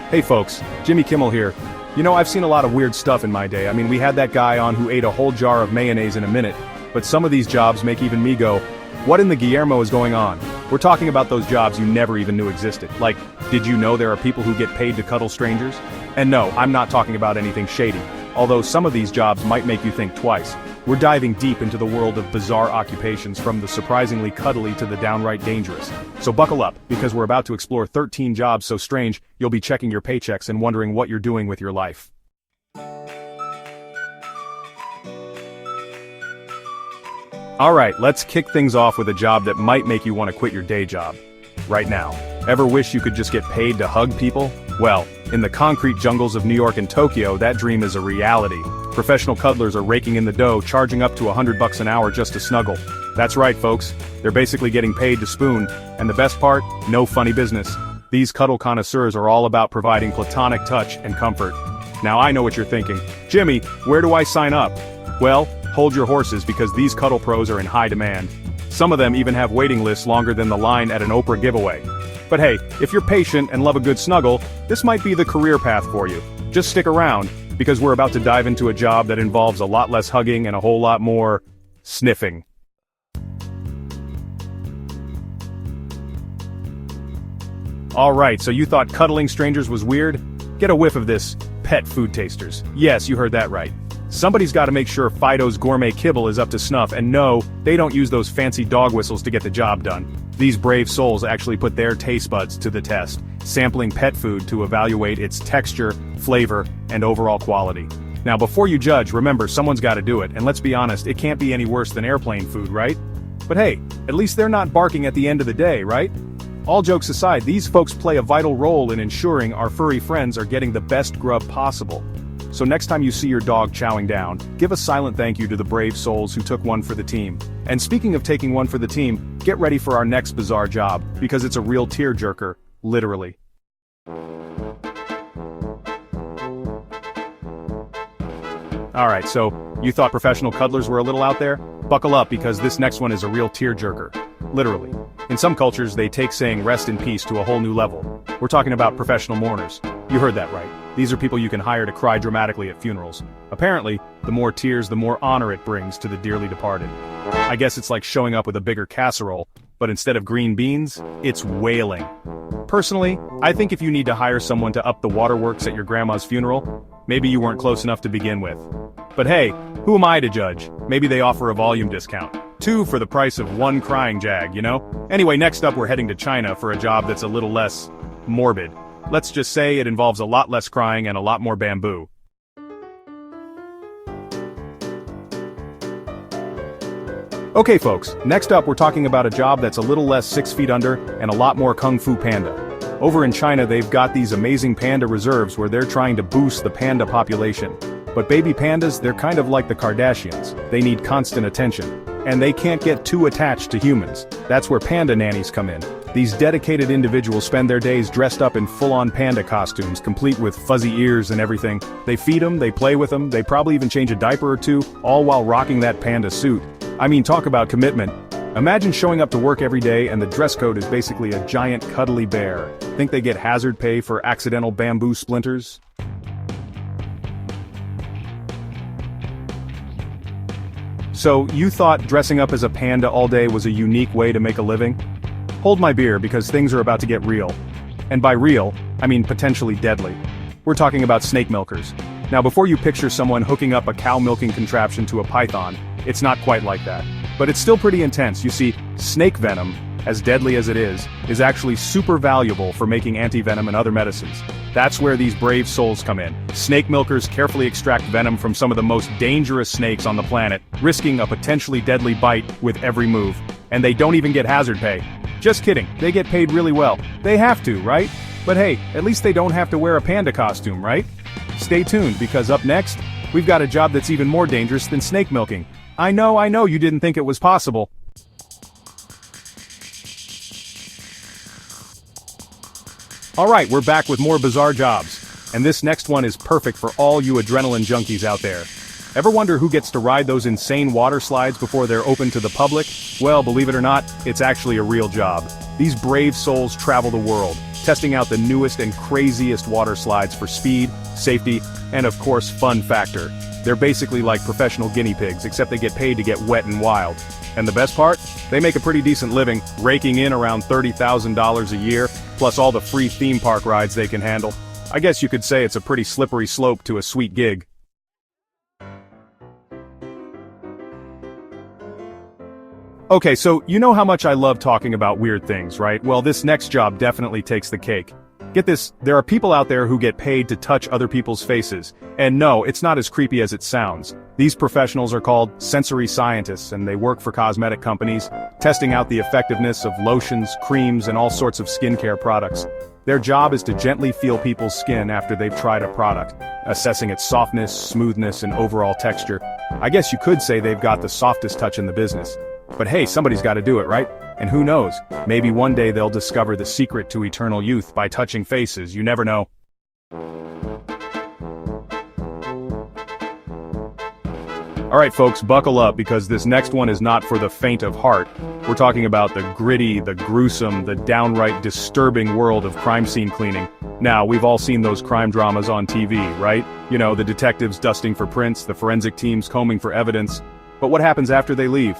Hey folks, Jimmy Kimmel here. You know, I've seen a lot of weird stuff in my day. I mean, we had that guy on who ate a whole jar of mayonnaise in a minute, but some of these jobs make even me go, what in the Guillermo is going on? We're talking about those jobs you never even knew existed. Like, did you know there are people who get paid to cuddle strangers? And no, I'm not talking about anything shady, although some of these jobs might make you think twice. We're diving deep into the world of bizarre occupations, from the surprisingly cuddly to the downright dangerous. So buckle up, because we're about to explore 13 jobs so strange, you'll be checking your paychecks and wondering what you're doing with your life. Alright, let's kick things off with a job that might make you want to quit your day job. Right now. Ever wish you could just get paid to hug people? Well, in the concrete jungles of New York and Tokyo, that dream is a reality. Professional cuddlers are raking in the dough, charging up to $100 an hour just to snuggle. That's right, folks. They're basically getting paid to spoon. And the best part? No funny business. These cuddle connoisseurs are all about providing platonic touch and comfort. Now I know what you're thinking. Jimmy, where do I sign up? Well, hold your horses, because these cuddle pros are in high demand. Some of them even have waiting lists longer than the line at an Oprah giveaway. But hey, if you're patient and love a good snuggle, this might be the career path for you. Just stick around, because we're about to dive into a job that involves a lot less hugging and a whole lot more sniffing. Alright, so you thought cuddling strangers was weird? Get a whiff of this, pet food tasters. Yes, you heard that right. Somebody's gotta make sure Fido's gourmet kibble is up to snuff, and no, they don't use those fancy dog whistles to get the job done. These brave souls actually put their taste buds to the test, sampling pet food to evaluate its texture, flavor, and overall quality. Now before you judge, remember someone's gotta do it, and let's be honest, it can't be any worse than airplane food, right? But hey, at least they're not barking at the end of the day, right? All jokes aside, these folks play a vital role in ensuring our furry friends are getting the best grub possible. So next time you see your dog chowing down, give a silent thank you to the brave souls who took one for the team. And speaking of taking one for the team, get ready for our next bizarre job, because it's a real tearjerker, literally. Alright, so, you thought professional cuddlers were a little out there? Buckle up, because this next one is a real tearjerker. Literally. In some cultures, they take saying rest in peace to a whole new level. We're talking about professional mourners. You heard that right. These are people you can hire to cry dramatically at funerals. Apparently, the more tears, the more honor it brings to the dearly departed. I guess it's like showing up with a bigger casserole, but instead of green beans, it's wailing. Personally, I think if you need to hire someone to up the waterworks at your grandma's funeral, maybe you weren't close enough to begin with. But hey, who am I to judge? Maybe they offer a volume discount. 2 for the price of 1 crying jag, you know? Anyway, next up we're heading to China for a job that's a little less morbid. Let's just say it involves a lot less crying and a lot more bamboo. Okay folks, next up we're talking about a job that's a little less 6 feet under and a lot more Kung Fu Panda. Over in China they've got these amazing panda reserves where they're trying to boost the panda population. But baby pandas, they're kind of like the Kardashians. They need constant attention. And they can't get too attached to humans. That's where panda nannies come in. These dedicated individuals spend their days dressed up in full-on panda costumes, complete with fuzzy ears and everything. They feed them, they play with them, they probably even change a diaper or two, all while rocking that panda suit. I mean, talk about commitment. Imagine showing up to work every day and the dress code is basically a giant cuddly bear. Think they get hazard pay for accidental bamboo splinters? So, you thought dressing up as a panda all day was a unique way to make a living? Hold my beer, because things are about to get real. And by real, I mean potentially deadly. We're talking about snake milkers. Now before you picture someone hooking up a cow milking contraption to a python, it's not quite like that. But it's still pretty intense. You see, snake venom, as deadly as it is actually super valuable for making anti-venom and other medicines. That's where these brave souls come in. Snake milkers carefully extract venom from some of the most dangerous snakes on the planet, risking a potentially deadly bite with every move. And they don't even get hazard pay. Just kidding, they get paid really well. They have to, right? But hey, at least they don't have to wear a panda costume, right? Stay tuned, because up next, we've got a job that's even more dangerous than snake milking. I know you didn't think it was possible. Alright, we're back with more bizarre jobs. And this next one is perfect for all you adrenaline junkies out there. Ever wonder who gets to ride those insane water slides before they're open to the public? Well, believe it or not, it's actually a real job. These brave souls travel the world, testing out the newest and craziest water slides for speed, safety, and of course fun factor. They're basically like professional guinea pigs, except they get paid to get wet and wild. And the best part? They make a pretty decent living, raking in around $30,000 a year, plus all the free theme park rides they can handle. I guess you could say it's a pretty slippery slope to a sweet gig. Okay, so you know how much I love talking about weird things, right? Well, this next job definitely takes the cake. Get this, there are people out there who get paid to touch other people's faces. And no, it's not as creepy as it sounds. These professionals are called sensory scientists, and they work for cosmetic companies, testing out the effectiveness of lotions, creams, and all sorts of skincare products. Their job is to gently feel people's skin after they've tried a product, assessing its softness, smoothness, and overall texture. I guess you could say they've got the softest touch in the business. But hey, somebody's got to do it, right? And who knows, maybe one day they'll discover the secret to eternal youth by touching faces, you never know. Alright folks, buckle up because this next one is not for the faint of heart. We're talking about the gritty, the gruesome, the downright disturbing world of crime scene cleaning. Now, we've all seen those crime dramas on TV, right? You know, the detectives dusting for prints, the forensic teams combing for evidence. But what happens after they leave?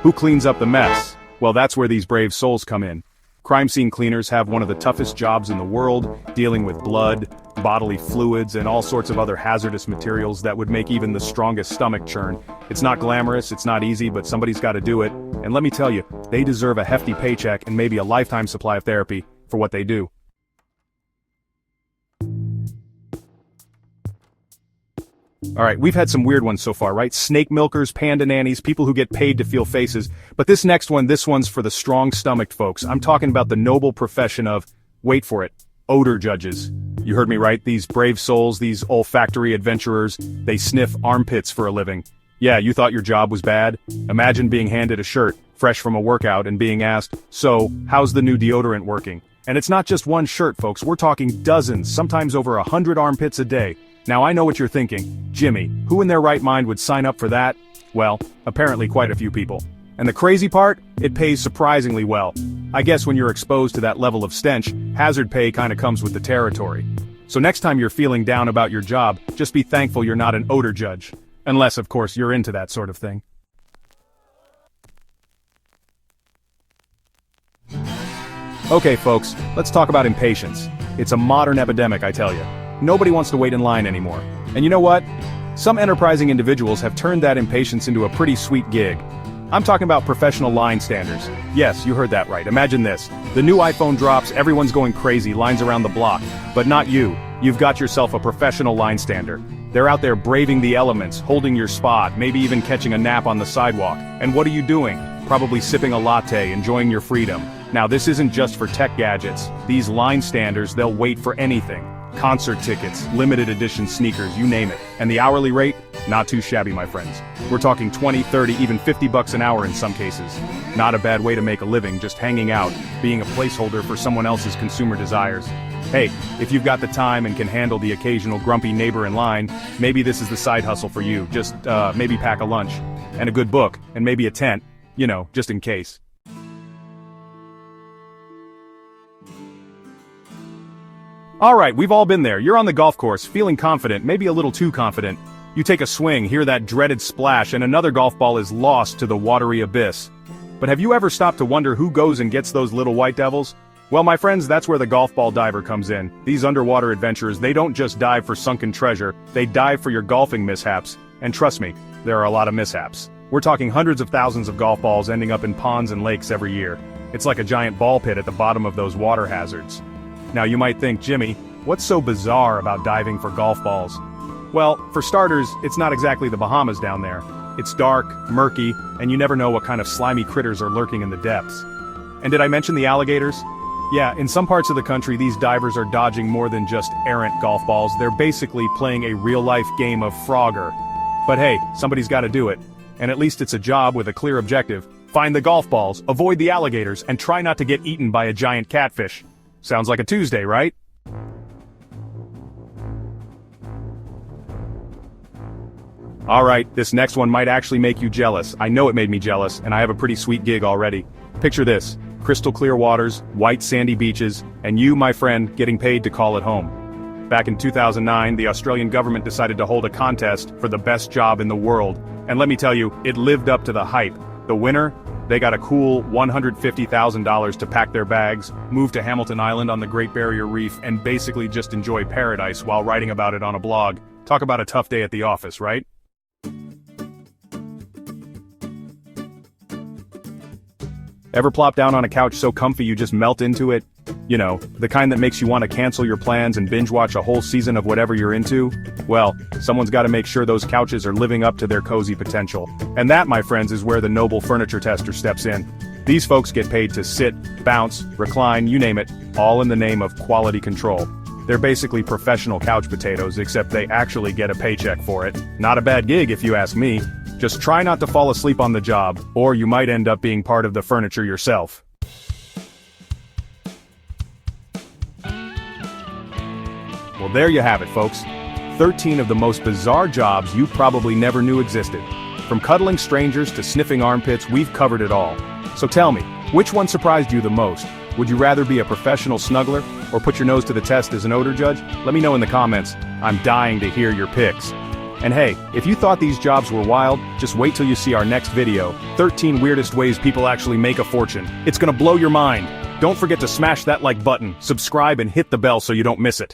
Who cleans up the mess? Well, that's where these brave souls come in. Crime scene cleaners have one of the toughest jobs in the world, dealing with blood, bodily fluids, and all sorts of other hazardous materials that would make even the strongest stomach churn. It's not glamorous, it's not easy, but somebody's got to do it. And let me tell you, they deserve a hefty paycheck and maybe a lifetime supply of therapy for what they do. Alright, we've had some weird ones so far, right? Snake milkers, panda nannies, people who get paid to feel faces. But this next one, this one's for the strong-stomached folks. I'm talking about the noble profession of, wait for it, odor judges. You heard me right, these brave souls, these olfactory adventurers, they sniff armpits for a living. Yeah, you thought your job was bad? Imagine being handed a shirt, fresh from a workout, and being asked, so, how's the new deodorant working? And it's not just one shirt, folks, we're talking dozens, sometimes over 100 armpits a day. Now I know what you're thinking, Jimmy, who in their right mind would sign up for that? Well, apparently quite a few people. And the crazy part? It pays surprisingly well. I guess when you're exposed to that level of stench, hazard pay kinda comes with the territory. So next time you're feeling down about your job, just be thankful you're not an odor judge. Unless, of course, you're into that sort of thing. Okay folks, let's talk about impatience. It's a modern epidemic, I tell you. Nobody wants to wait in line anymore. And you know what? Some enterprising individuals have turned that impatience into a pretty sweet gig. I'm talking about professional line standers. Yes, you heard that right. Imagine this. The new iPhone drops, everyone's going crazy, lines around the block. But not you. You've got yourself a professional line stander. They're out there braving the elements, holding your spot, maybe even catching a nap on the sidewalk. And what are you doing? Probably sipping a latte, enjoying your freedom. Now this isn't just for tech gadgets. These line standers, they'll wait for anything. Concert tickets, limited edition sneakers, you name it. And the hourly rate? Not too shabby, my friends. We're talking 20, 30, even 50 bucks an hour in some cases. Not a bad way to make a living, just hanging out, being a placeholder for someone else's consumer desires. Hey, if you've got the time and can handle the occasional grumpy neighbor in line, maybe this is the side hustle for you. Just, maybe pack a lunch, and a good book, and maybe a tent, you know, just in case. Alright, we've all been there. You're on the golf course, feeling confident, maybe a little too confident. You take a swing, hear that dreaded splash, and another golf ball is lost to the watery abyss. But have you ever stopped to wonder who goes and gets those little white devils? Well, my friends, that's where the golf ball diver comes in. These underwater adventurers, they don't just dive for sunken treasure, they dive for your golfing mishaps. And trust me, there are a lot of mishaps. We're talking hundreds of thousands of golf balls ending up in ponds and lakes every year. It's like a giant ball pit at the bottom of those water hazards. Now you might think, Jimmy, what's so bizarre about diving for golf balls? Well, for starters, it's not exactly the Bahamas down there. It's dark, murky, and you never know what kind of slimy critters are lurking in the depths. And did I mention the alligators? Yeah, in some parts of the country these divers are dodging more than just errant golf balls, they're basically playing a real-life game of Frogger. But hey, somebody's gotta do it. And at least it's a job with a clear objective. Find the golf balls, avoid the alligators, and try not to get eaten by a giant catfish. Sounds like a Tuesday, right? Alright, this next one might actually make you jealous. I know it made me jealous, and I have a pretty sweet gig already. Picture this. crystal clear waters, white sandy beaches, and you, my friend, getting paid to call it home. Back in 2009, the Australian government decided to hold a contest for the best job in the world, and let me tell you, it lived up to the hype. The winner? They got a cool $150,000 to pack their bags, move to Hamilton Island on the Great Barrier Reef, and basically just enjoy paradise while writing about it on a blog. Talk about a tough day at the office, right? Ever plop down on a couch so comfy you just melt into it? You know, the kind that makes you want to cancel your plans and binge watch a whole season of whatever you're into? Well, someone's got to make sure those couches are living up to their cozy potential. And that, my friends, is where the noble furniture tester steps in. These folks get paid to sit, bounce, recline, you name it, all in the name of quality control. They're basically professional couch potatoes, except they actually get a paycheck for it. Not a bad gig if you ask me. Just try not to fall asleep on the job, or you might end up being part of the furniture yourself. Well, there you have it, folks. 13 of the most bizarre jobs you probably never knew existed. From cuddling strangers to sniffing armpits, we've covered it all. So tell me, which one surprised you the most? Would you rather be a professional snuggler, or put your nose to the test as an odor judge? Let me know in the comments. I'm dying to hear your picks. And hey, if you thought these jobs were wild, just wait till you see our next video, 13 weirdest ways people actually make a fortune. It's gonna blow your mind. Don't forget to smash that like button, subscribe and hit the bell so you don't miss it.